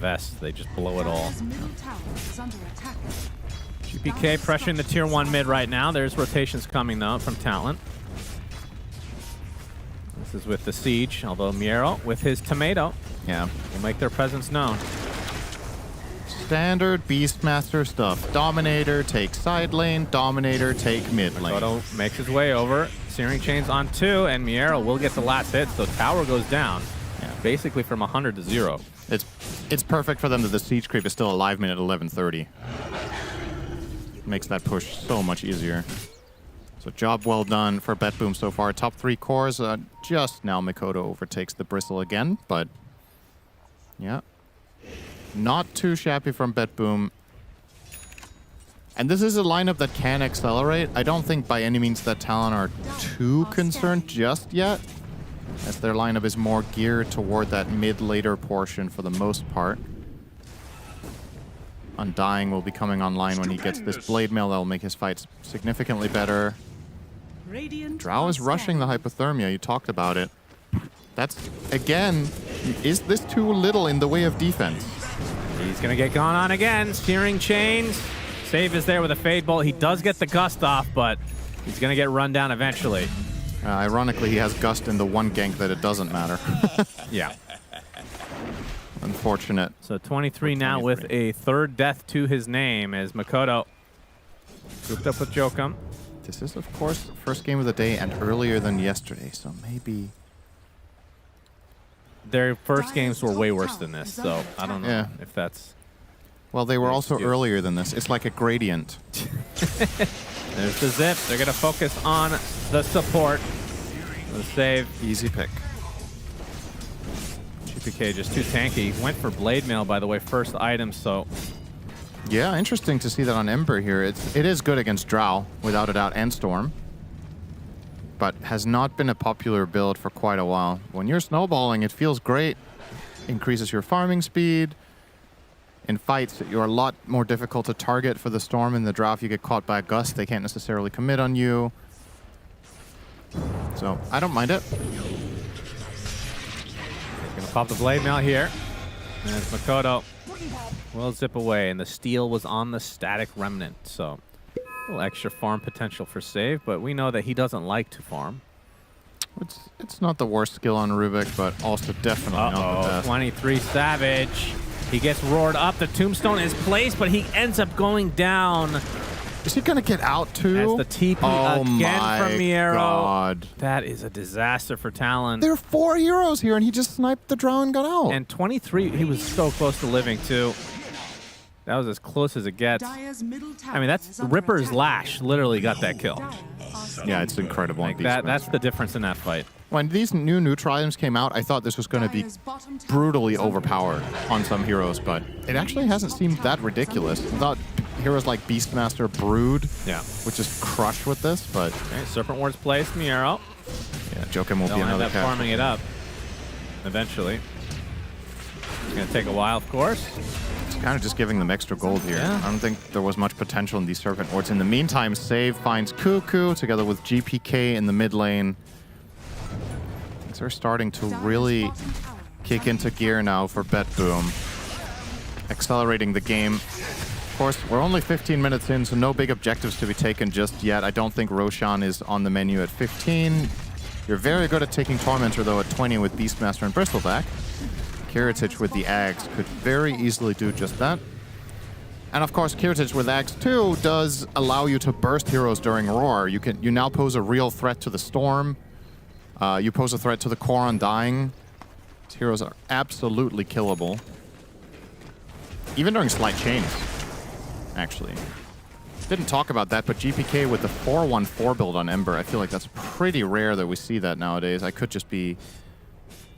invest. They just blow it all. GPK pressuring the tier 1 mid right now. There's rotations coming, though, from Talon. This is with the Siege, although Miero, with his tomato, will make their presence known. Standard Beastmaster stuff. Dominator, take side lane. Dominator, take mid lane. Makoto makes his way over. Searing Chains on 2, and Miero will get the last hit, so tower goes down. Basically from 100 to 0. It's perfect for them that the Siege creep is still alive minute 11:30. Makes that push so much easier. So job well done for BetBoom so far. Top 3 cores. Just now Makoto overtakes the Bristle again, but yeah. Not too shabby from BetBoom. And this is a lineup that can accelerate. I don't think by any means that Talon are too concerned just yet, as their lineup is more geared toward that mid-later portion for the most part. Undying will be coming online when he gets this Blade Mail. That will make his fights significantly better. Drow is rushing the Hypothermia. You talked about it. That's, again, is this too little in the way of defense? He's going to get gone on again. Searing Chains. Save is there with a Fade Bolt. He does get the Gust off, but he's going to get run down eventually. Ironically, he has Gust in the one gank that it doesn't matter. Yeah. Unfortunate. So 23 now with a 3rd death to his name as Makoto grouped up with Jokum. This is, of course, the first game of the day and earlier than yesterday, so maybe... Their first games were way worse than this, so I don't know if that's... Well, they were also earlier than this. It's like a gradient. There's the zip. They're going to focus on the support. The save. Easy pick. GPK just too tanky. Went for Blade Mail, by the way, first item, so... Yeah, interesting to see that on Ember here. It is good against Drow, without a doubt, and Storm. But has not been a popular build for quite a while. When you're snowballing, it feels great. Increases your farming speed. In fights, you're a lot more difficult to target for the Storm. In the Drow, if you get caught by a Gust, they can't necessarily commit on you. So, I don't mind it. He's going to pop the Blade Mail here. And Makoto will zip away, and the steal was on the static Remnant, so a little extra farm potential for save, but we know that he doesn't like to farm. It's not the worst skill on Rubik, but also definitely not the best. 23 Savage. He gets roared up. The tombstone is placed, but he ends up going down. Is he going to get out too? As the TP again from Miero. God. That is a disaster for Talon. There are 4 heroes here, and he just sniped the Drow and got out. And 23, he was so close to living too. That was as close as it gets. I mean, that's Ripper's Lash literally got that kill. Yeah, it's incredible. Like that's the difference in that fight. When these new neutral items came out, I thought this was going to be brutally overpowered on some heroes, but it actually hasn't seemed that ridiculous. I thought heroes like Beastmaster, Brood, would just crush with this, but... Okay, Serpent Ward's placed, Miero. Yeah, Jokum will be another end up farming it up eventually. It's going to take a while, of course. It's kind of just giving them extra gold here. I don't think there was much potential in these Serpent Wards. In the meantime, Save finds Cuckoo together with GPK in the mid lane. Things are starting to really kick into gear now for BetBoom. Accelerating the game. Of course, we're only 15 minutes in, so no big objectives to be taken just yet. I don't think Roshan is on the menu at 15. You're very good at taking Tormentor, though, at 20 with Beastmaster and Bristleback. Kiritich with the Ags could very easily do just that. And of course, Kiritich with Ags 2 does allow you to burst heroes during Roar. You now pose a real threat to the Storm. You pose a threat to the core Undying. These heroes are absolutely killable. Even during Slight Chains, actually. Didn't talk about that, but GPK with the 4-1-4 build on Ember, I feel like that's pretty rare that we see that nowadays. I could just be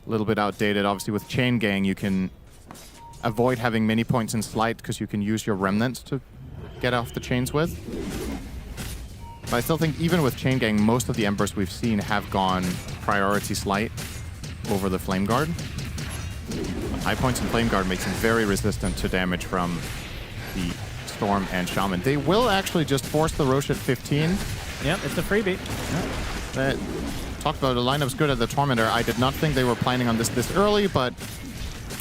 a little bit outdated. Obviously, with Chain Gang, you can avoid having many points in Slight because you can use your Remnants to get off the chains with. But I still think even with Chain Gang, most of the Embers we've seen have gone priority Slight over the Flame Guard. High points in Flame Guard makes him very resistant to damage from the Storm and Shaman. They will actually just force the Rosh at 15. Yep, it's a freebie. Talked about the lineup's good at the Tormentor. I did not think they were planning on this early, but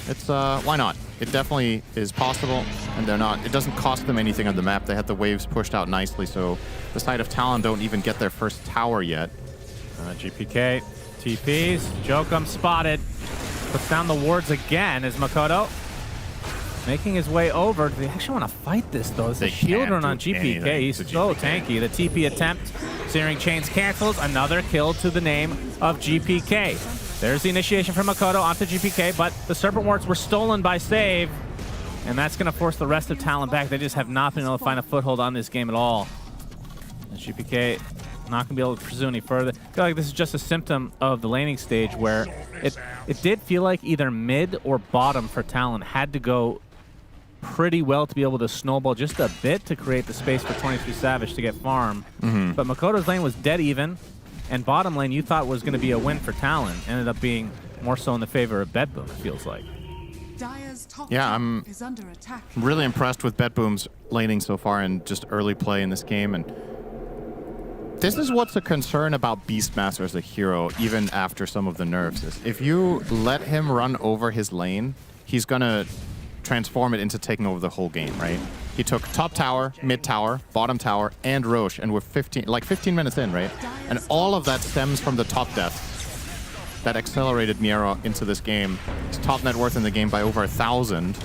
it's why not? it definitely is possible, and they're not. It doesn't cost them anything on the map. They had the waves pushed out nicely, so the side of Talon don't even get their first tower yet. GPK, TPs, Jokum spotted. Puts down the wards again as Makoto making his way over. Do they actually want to fight this, though? It's a shield run on GPK. He's so tanky. The TP attempt. Searing Chains cancels. Another kill to the name of GPK. There's the initiation from Makoto onto GPK, but the Serpent Wards were stolen by Save, and that's going to force the rest of Talon back. They just have not been able to find a foothold on this game at all. And GPK not going to be able to pursue any further. I feel like this is just a symptom of the laning stage where it did feel like either mid or bottom for Talon had to go pretty well to be able to snowball just a bit to create the space for 23 Savage to get farm. But Makoto's lane was dead even, and bottom lane you thought was going to be a win for Talon ended up being more so in the favor of BetBoom, it feels like. Yeah, I'm really impressed with BetBoom's laning so far and just early play in this game. And this is what's a concern about Beastmaster as a hero, even after some of the nerfs. Is if you let him run over his lane, he's going to transform it into taking over the whole game, right? He took top tower, mid tower, bottom tower, and Roche, and we're 15 minutes in, right? And all of that stems from the top death that accelerated Miero into this game. His top net worth in the game by over 1,000.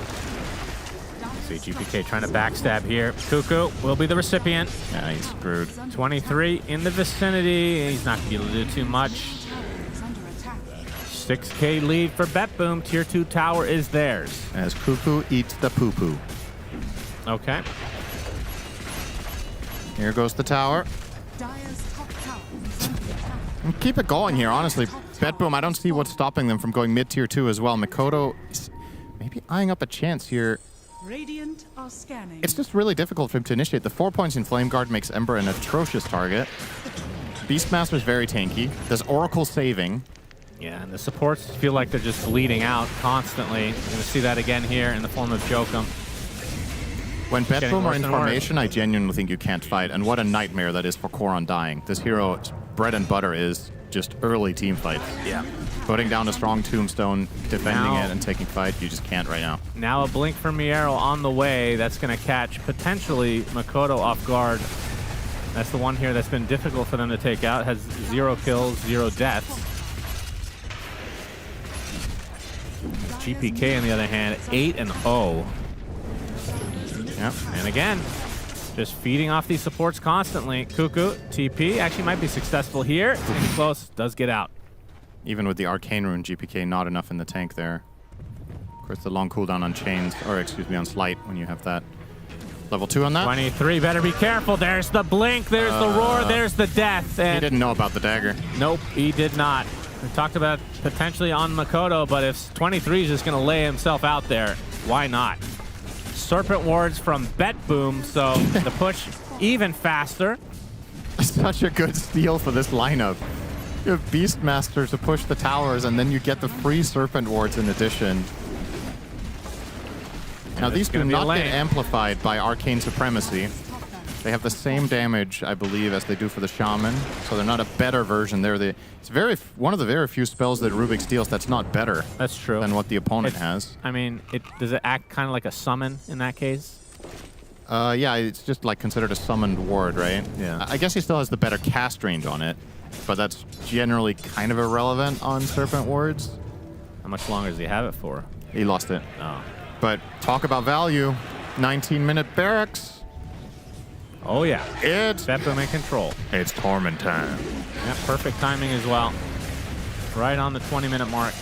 See GPK trying to backstab here. Cuckoo will be the recipient. Yeah, he's screwed. 23 in the vicinity. He's not going to be able to do too much. 6K lead for BetBoom. Tier 2 tower is theirs. As Cuckoo eats the poo-poo. Okay. Here goes the tower. Keep it going here, honestly. BetBoom, I don't see what's stopping them from going mid-tier 2 as well. Makoto is maybe eyeing up a chance here. Radiant are scanning. It's just really difficult for him to initiate. The 4 points in Flame Guard makes Ember an atrocious target. Beastmaster is very tanky. There's Oracle saving. Yeah, and the supports feel like they're just bleeding out constantly. You're going to see that again here in the form of Jokum. When BetBoom are in formation, I genuinely think you can't fight. And what a nightmare that is for Koron dying. This hero's bread and butter is just early team fights. Yeah. Putting down a strong tombstone, defending it, and taking fight, you just can't right now. Now a blink from Miero on the way. That's going to catch potentially Makoto off guard. That's the one here that's been difficult for them to take out. Has 0 kills, 0 deaths. GPK on the other hand, 8-0. Yep. And again, just feeding off these supports constantly. Cuckoo, TP, actually might be successful here. Getting close, does get out. Even with the Arcane Rune, GPK not enough in the tank there. Of course, the long cooldown on Chains, or excuse me, on Slight when you have that. Level 2 on that. 23, better be careful. There's the blink, there's the roar, there's the death. And he didn't know about the dagger. Nope, he did not. We talked about potentially on Makoto, but if 23 is just going to lay himself out there, why not? Serpent Wards from BetBoom, so the push even faster. Such a good steal for this lineup. You have Beastmaster to push the towers, and then you get the free Serpent Wards in addition. Now, these do not get amplified by Arcane Supremacy. They have the same damage, I believe, as they do for the Shaman, so they're not a better version. It's one of the very few spells that Rubik steals that's not better. That's true. Than what the opponent has. I mean, does it act kind of like a summon in that case? Yeah, it's just like considered a summoned ward, right? Yeah. I guess he still has the better cast range on it, but that's generally kind of irrelevant on Serpent Wards. How much longer does he have it for? He lost it. Oh. But talk about value. 19-minute barracks. Oh, yeah. It's BetBoom in control. It's Torment time. Yeah, perfect timing as well. Right on the 20-minute mark.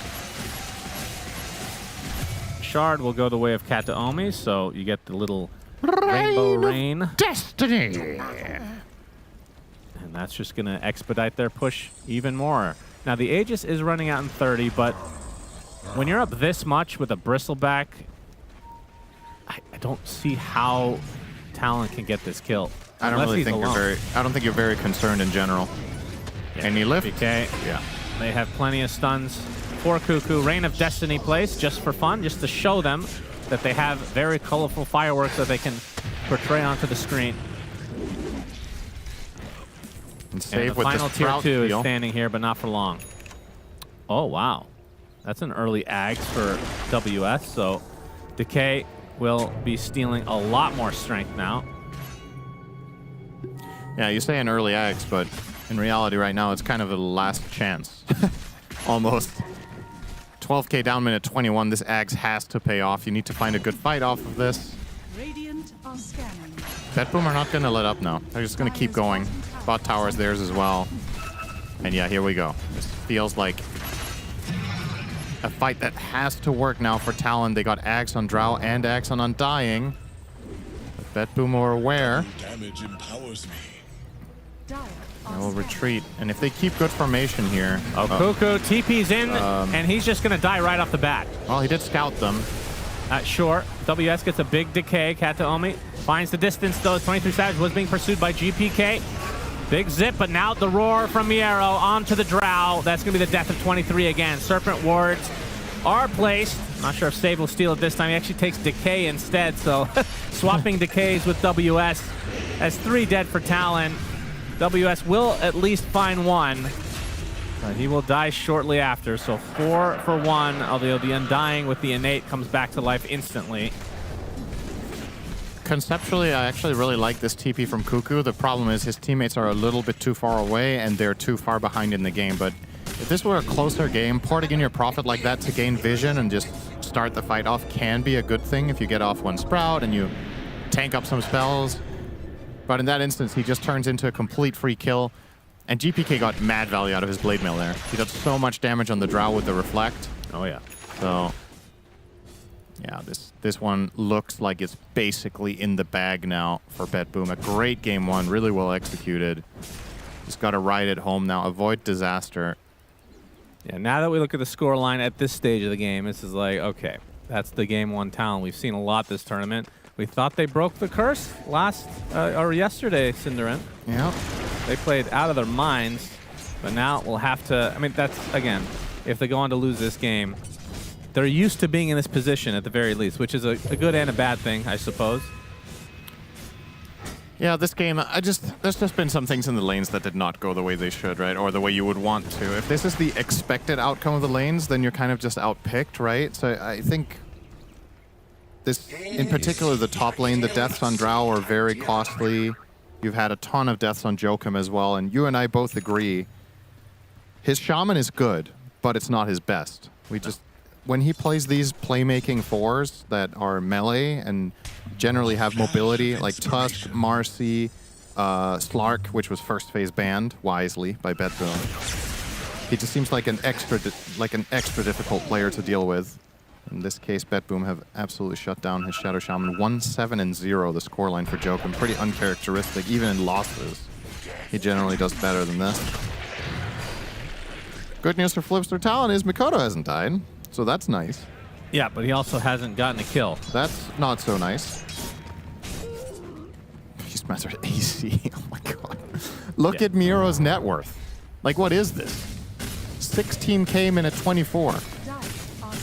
Shard will go the way of Kataomi, so you get the little Rainbow Rain. Destiny! And that's just going to expedite their push even more. Now, the Aegis is running out in 30, but when you're up this much with a Bristleback, I don't see how Talon can get this kill. I don't think you're very concerned in general. Yeah, Any lift? BK, Yeah. they have plenty of stuns for Cuckoo. Reign of Destiny place just for fun, just to show them that they have very colorful fireworks that they can portray onto the screen. And save the with final the tier 2 steal. is standing here, but not for long. Oh, wow. That's an early Ags for WS, so Decay will be stealing a lot more strength now. Yeah, you say an early Axe, but in reality right now it's kind of a last chance. Almost. 12k down minute 21. This Axe has to pay off. You need to find a good fight off of this. Radiant are scanning. BetBoom are not going to let up now. They're just going to keep going. Bot tower is theirs as well. And yeah, here we go. This feels like a fight that has to work now for Talon. They got Axe on Drow and Axe on Undying. But BetBoom are aware. Damage empowers me. Dire They are will scanning. retreat. And if they keep good formation here... Oh, Cuckoo TP's in, and he's just going to die right off the bat. Well, he did scout them. Sure, WS gets a big decay. Kataomi finds the distance, though. 23 Savage was being pursued by GPK. Big zip, but now the roar from Miero onto the Drow. That's going to be the death of 23 again. Serpent wards are placed. Not sure if Save will steal it this time. He actually takes decay instead, so swapping decays with WS. That's 3 dead for Talon. WS will at least find 1, but he will die shortly after. So 4 for 1, although the Undying with the Innate comes back to life instantly. Conceptually, I actually really like this TP from Cuckoo. The problem is his teammates are a little bit too far away, and they're too far behind in the game. But if this were a closer game, porting in your Prophet like that to gain vision and just start the fight off can be a good thing if you get off one Sprout and you tank up some spells. But in that instance, he just turns into a complete free kill. And GPK got mad value out of his Blade Mail there. He does so much damage on the Drow with the Reflect. Oh, yeah. So, yeah, this one looks like it's basically in the bag now for BetBoom. A great game 1, really well executed. Just got to ride it home now, avoid disaster. Yeah, now that we look at the scoreline at this stage of the game, this is like, okay, that's the game 1 Talon. We've seen a lot this tournament. We thought they broke the curse or yesterday, Cinderin. Yeah. They played out of their minds, but now we'll have to, I mean, that's, again, if they go on to lose this game, they're used to being in this position at the very least, which is a good and a bad thing, I suppose. Yeah, this game, there's just been some things in the lanes that did not go the way they should, right? Or the way you would want to. If this is the expected outcome of the lanes, then you're kind of just outpicked, right? So I think this, in particular, the top lane, the deaths on Drow are very costly. You've had a ton of deaths on Joachim as well, and you and I both agree. His Shaman is good, but it's not his best. When he plays these playmaking 4s that are melee and generally have mobility, like Tusk, Marcy, Slark, which was first phase banned wisely by BetBoom. He just seems like an extra difficult player to deal with. In this case, BetBoom have absolutely shut down his Shadow Shaman. 1-7-0 the scoreline for Joachim. Pretty uncharacteristic, even in losses. He generally does better than this. Good news for Flipster Talon is Mikoto hasn't died, so that's nice. Yeah, but he also hasn't gotten a kill. That's not so nice. He's mastered AC. Oh my god. Look at Miero's net worth. Like, what is this? 16k minute 24.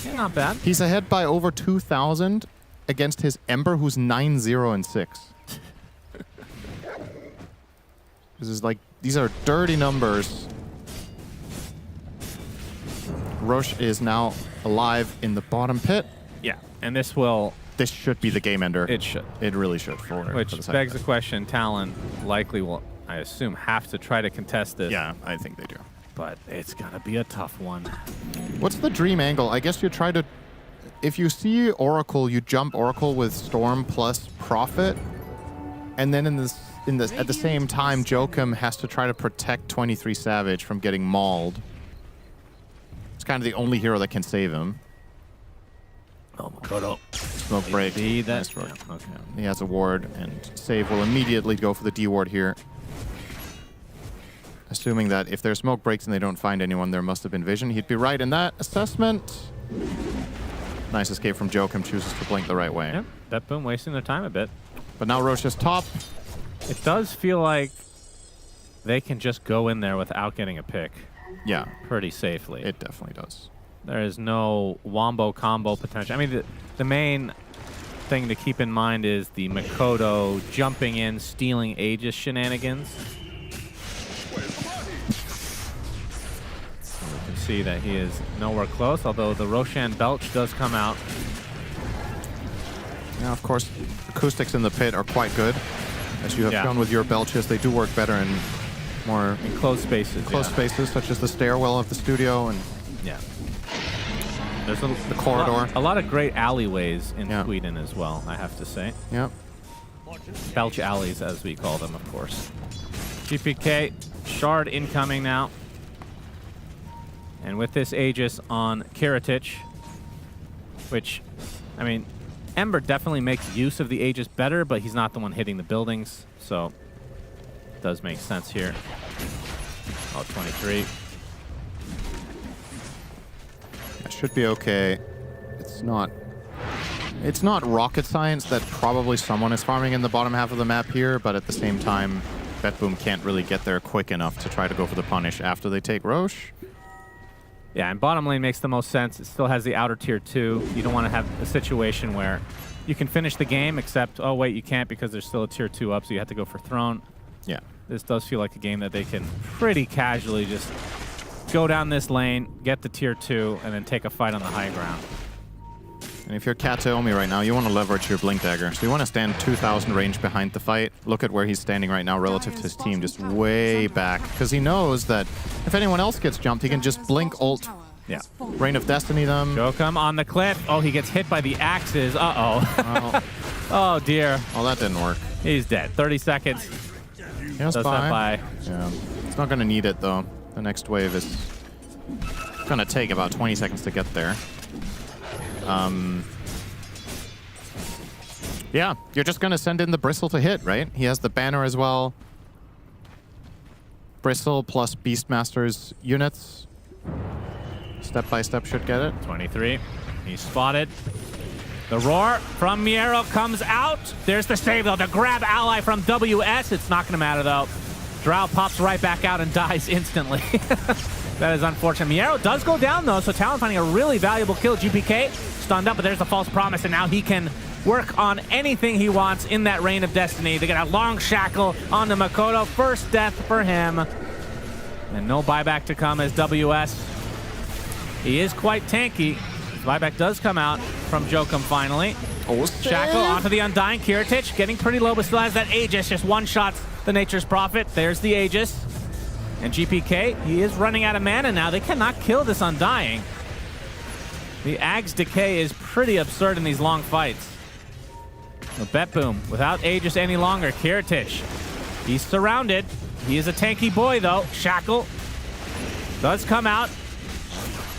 Yeah, not bad. He's ahead by over 2,000 against his Ember, who's 9-0-6. This is like, these are dirty numbers. Roche is now alive in the bottom pit. Yeah, and this should be the game ender. It should. It really should. Which begs the question, Talon likely will, I assume, have to try to contest this. Yeah, I think they do. But it's going to be a tough one. What's the dream angle? I guess you try to... If you see Oracle, you jump Oracle with Storm plus Prophet. And then at the same time, Joachim has to try to protect 23 Savage from getting mauled. It's kind of the only hero that can save him. Oh, Makoto. Smoke break. See that? Nice work. Yeah, okay. He has a ward, and Save will immediately go for the D ward here. Assuming that if their smoke breaks and they don't find anyone, there must have been vision. He'd be right in that assessment. Nice escape from Joachim, chooses to blink the right way. Yep, BetBoom wasting their time a bit. But now Roche is top. It does feel like they can just go in there without getting a pick. Yeah. Pretty safely. It definitely does. There is no wombo combo potential. I mean, the main thing to keep in mind is the Mikoto jumping in, stealing Aegis shenanigans. You can see that he is nowhere close, although the Roshan Belch does come out. Yeah, of course, acoustics in the pit are quite good. As you have shown with your belches, they do work better in more Closed spaces. close spaces, such as the stairwell of the studio and Yeah. There's the corridor. A lot of great alleyways in Yeah. Sweden as well, I have to say. Yep. Belch alleys, as we call them, of course. GPK, Shard incoming now. And with this Aegis on Kiritich, which, I mean, Ember definitely makes use of the Aegis better, but he's not the one hitting the buildings, so it does make sense here. Oh, 23. That should be okay. It's not rocket science that probably someone is farming in the bottom half of the map here, but at the same time, BetBoom can't really get there quick enough to try to go for the punish after they take Roche. Yeah, and bottom lane makes the most sense. It still has the outer tier 2. You don't want to have a situation where you can finish the game, except, oh wait, you can't because there's still a tier 2 up, so you have to go for throne. Yeah. This does feel like a game that they can pretty casually just go down this lane, get the tier 2, and then take a fight on the high ground. And if you're Kataomi right now, you want to leverage your Blink Dagger. So you want to stand 2,000 range behind the fight. Look at where he's standing right now relative to his team, just way back. Because he knows that if anyone else gets jumped, he can just Blink, ult, Yeah. Reign of Destiny them. Jokum on the cliff. Oh, he gets hit by the axes. Uh-oh. Well, Oh, dear. well, that didn't work. He's dead. 30 seconds. Yes, Does that buy. Yeah. It's not going to need it, though. The next wave is going to take about 20 seconds to get there. Yeah, you're just going to send in the Bristle to hit, right? He has the banner as well. Bristle plus Beastmaster's units. Step by step should get it. 23. He's spotted. The roar from Miero comes out. There's the save, though. The grab ally from WS. It's not going to matter, though. Drow pops right back out and dies instantly. That is unfortunate. Miero does go down, though, so Talon finding a really valuable kill. GPK stunned up, but there's the false promise, and now he can work on anything he wants in that Reign of Destiny. They get a long shackle on the Makoto. First death for him. And no buyback to come as WS. He is quite tanky. Buyback does come out from Jokum finally. Oh, Shackle onto the Undying. Kiritich getting pretty low, but still has that Aegis. Just one-shots the Nature's Prophet. There's the Aegis. And GPK, he is running out of mana now. They cannot kill this Undying. The Ag's decay is pretty absurd in these long fights. The BetBoom without Aegis any longer. Kiritich, he's surrounded. He is a tanky boy, though. Shackle does come out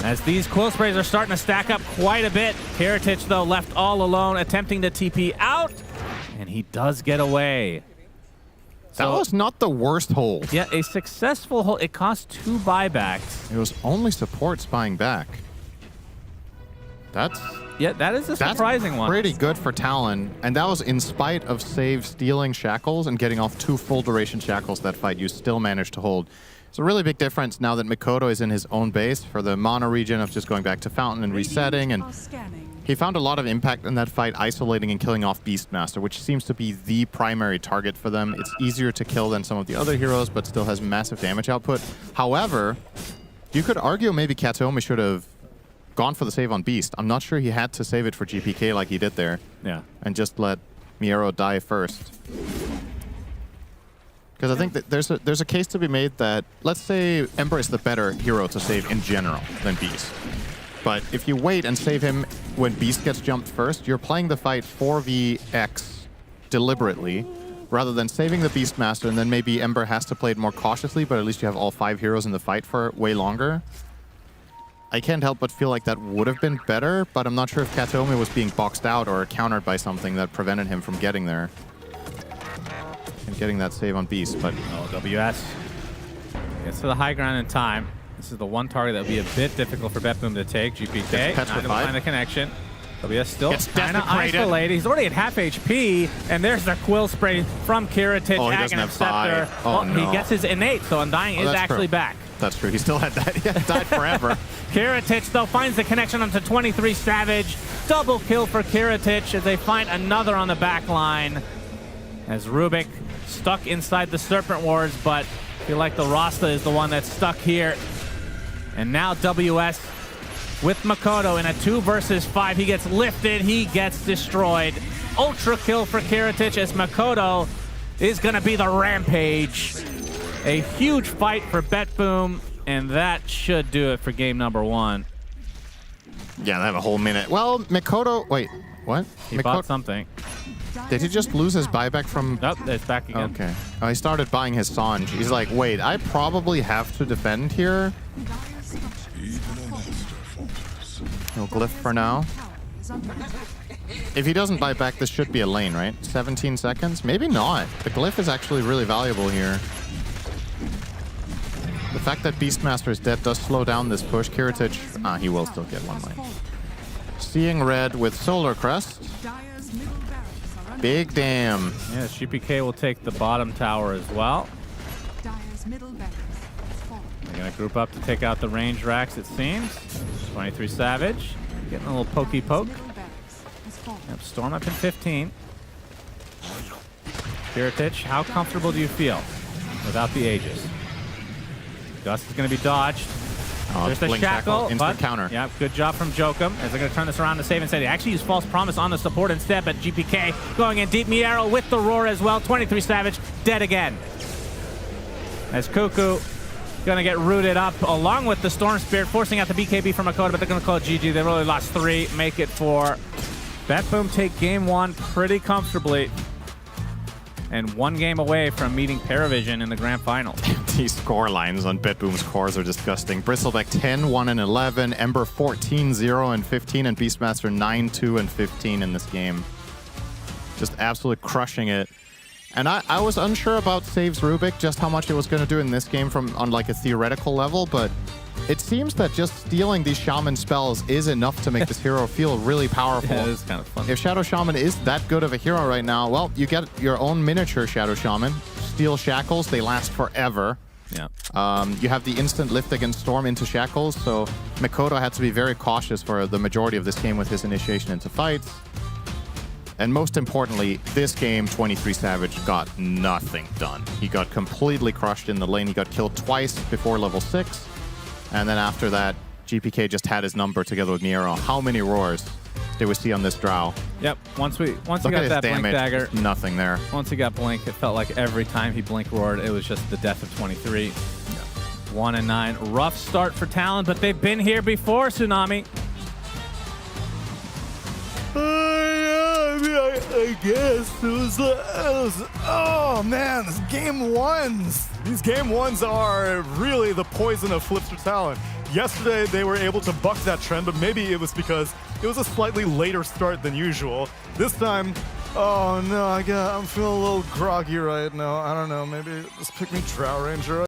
as these quill sprays are starting to stack up quite a bit. Kiritich, though, left all alone, attempting to TP out, and he does get away. That was not the worst hold. Yeah, a successful hold. It cost 2 buybacks. It was only support spying back. That is a surprising one. Pretty good for Talon, and that was in spite of Save stealing shackles and getting off 2 full duration shackles that fight. You still managed to hold. It's a really big difference now that Makoto is in his own base for the mono region of just going back to Fountain and resetting, and he found a lot of impact in that fight, isolating and killing off Beastmaster, which seems to be the primary target for them. It's easier to kill than some of the other heroes, but still has massive damage output. However, you could argue maybe Kataomi should have gone for the save on Beast. I'm not sure he had to save it for GPK like he did there. Yeah. And just let Miero die first. Because I think that there's a case to be made that, let's say Ember is the better hero to save in general than Beast. But if you wait and save him when Beast gets jumped first, you're playing the fight 4vx deliberately, rather than saving the Beastmaster and then maybe Ember has to play it more cautiously, but at least you have all 5 heroes in the fight for way longer. I can't help but feel like that would have been better, but I'm not sure if Kataomi was being boxed out or countered by something that prevented him from getting there. And getting that save on Beast, but... Oh, WS gets to the high ground in time. This is the one target that would be a bit difficult for BetBoom to take. GPK, not able to find the connection. WS still kind of isolated. He's already at half HP, and there's the quill spray from Kiritich. Oh, he doesn't have Scepter. Oh, no. He gets his innate, so Undying is actually back. That's true. He still had that. He had died forever. Kiritich, though, finds the connection onto 23 Savage. Double kill for Kiritich as they find another on the back line. As Rubik stuck inside the Serpent Wards, but I feel like the Rasta is the one that's stuck here. And now WS with Makoto in a 2 versus 5. He gets lifted. He gets destroyed. ultra kill for Kiritich as Makoto is going to be the rampage. A huge fight for BetBoom, and that should do it for game number 1. Yeah, they have a whole minute. Well, Makoto, wait, what? He bought something. Did he just lose his buyback from... Nope, it's back again. Okay. Oh, he started buying his Sanj. He's like, wait, I probably have to defend here. No glyph for now. If he doesn't buy back, this should be a lane, right? 17 seconds? Maybe not. The glyph is actually really valuable here. The fact that Beastmaster is dead does slow down this push. Kiritich, he will still get one lane. Seeing red with Solar Crest. Big damn. Yeah, GPK will take the bottom tower as well. They're going to group up to take out the range racks, it seems. 23 Savage. Getting a little pokey poke. Yep, Storm up in 15. Kiritich, how comfortable do you feel without the Aegis? Gust is going to be dodged. Oh, there's the blink shackle. instant counter. Yeah, good job from Jokum as they're going to turn this around to save and say they actually use False Promise on the support instead, but GPK going in deep. Miero with the roar as well. 23 Savage dead again. As Cuckoo going to get rooted up along with the Storm Spirit, forcing out the BKB from Makoto, but they're going to call it GG. They really lost 3. Make it 4. BetBoom take game 1 pretty comfortably. And 1 game away from meeting Paravision in the grand final. These score lines on BetBoom's cores are disgusting. Bristleback 10, 1, and 11. Ember 14, 0, and 15. And Beastmaster 9, 2, and 15 in this game. Just absolutely crushing it. And I was unsure about Saves Rubik, just how much it was going to do in this game from on like a theoretical level, but it seems that just stealing these Shaman spells is enough to make this hero feel really powerful. Yeah, it is kind of fun. If Shadow Shaman is that good of a hero right now, well, you get your own miniature Shadow Shaman. Steel Shackles, they last forever. Yeah. You have the instant lift against Storm into Shackles, so Makoto had to be very cautious for the majority of this game with his initiation into fights. And most importantly, this game, 23 Savage got nothing done. He got completely crushed in the lane. He got killed twice before level 6. And then after that, GPK just had his number together with Miero. How many roars did we see on this drow? Yep. Once he got that damage, blink dagger, nothing there. once he got blink, it felt like every time he blink roared, it was just the death of 23. Yeah. 1 and 9. Rough start for Talon, but they've been here before, Tsunami. I guess it was, oh man, this game 1s. These game 1s are really the poison of Flipster Talon. Yesterday they were able to buck that trend, but maybe it was because it was a slightly later start than usual. This time, oh no, I'm feeling a little groggy right now. I don't know, maybe just pick me Drow Ranger.